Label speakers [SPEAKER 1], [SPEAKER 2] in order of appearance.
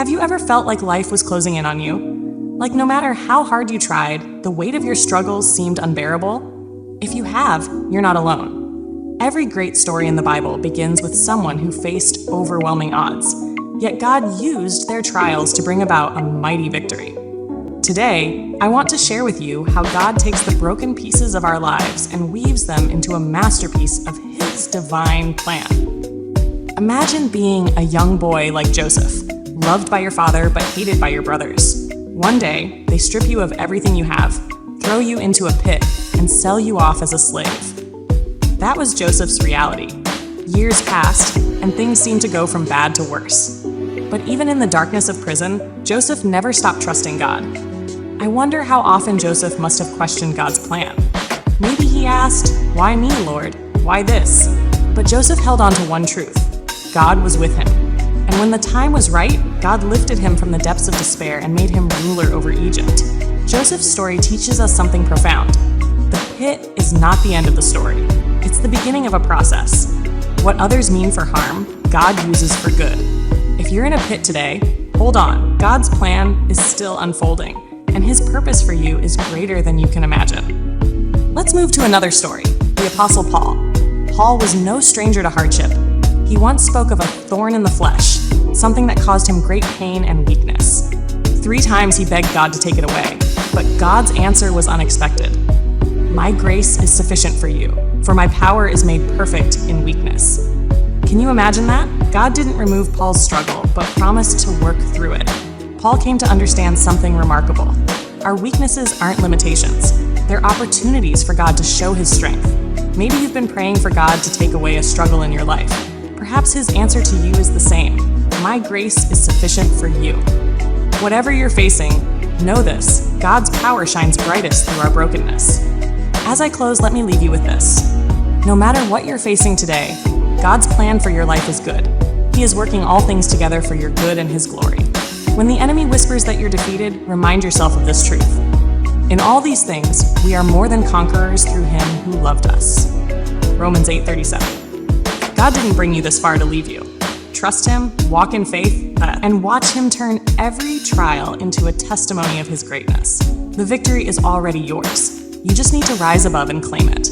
[SPEAKER 1] Have you ever felt like life was closing in on you? Like no matter how hard you tried, the weight of your struggles seemed unbearable? If you have, you're not alone. Every great story in the Bible begins with someone who faced overwhelming odds, yet God used their trials to bring about a mighty victory. Today, I want to share with you how God takes the broken pieces of our lives and weaves them into a masterpiece of His divine plan. Imagine being a young boy like Joseph, loved by your father but hated by your brothers. One day, they strip you of everything you have, throw you into a pit, and sell you off as a slave. That was Joseph's reality. Years passed, and things seemed to go from bad to worse. But even in the darkness of prison, Joseph never stopped trusting God. I wonder how often Joseph must have questioned God's plan. Maybe he asked, "Why me, Lord? Why this?" But Joseph held on to one truth: God was with him. And when the time was right, God lifted him from the depths of despair and made him ruler over Egypt. Joseph's story teaches us something profound. The pit is not the end of the story. It's the beginning of a process. What others mean for harm, God uses for good. If you're in a pit today, hold on. God's plan is still unfolding, and His purpose for you is greater than you can imagine. Let's move to another story, the Apostle Paul. Paul was no stranger to hardship. He once spoke of a thorn in the flesh, something that caused him great pain and weakness. 3 times he begged God to take it away, but God's answer was unexpected. "My grace is sufficient for you, for my power is made perfect in weakness." Can you imagine that? God didn't remove Paul's struggle, but promised to work through it. Paul came to understand something remarkable. Our weaknesses aren't limitations. They're opportunities for God to show His strength. Maybe you've been praying for God to take away a struggle in your life. Perhaps His answer to you is the same: "My grace is sufficient for you." Whatever you're facing, know this: God's power shines brightest through our brokenness. As I close, let me leave you with this. No matter what you're facing today, God's plan for your life is good. He is working all things together for your good and His glory. When the enemy whispers that you're defeated, remind yourself of this truth: in all these things, we are more than conquerors through Him who loved us. Romans 8:37. God didn't bring you this far to leave you. Trust Him, walk in faith, and watch Him turn every trial into a testimony of His greatness. The victory is already yours. You just need to rise above and claim it.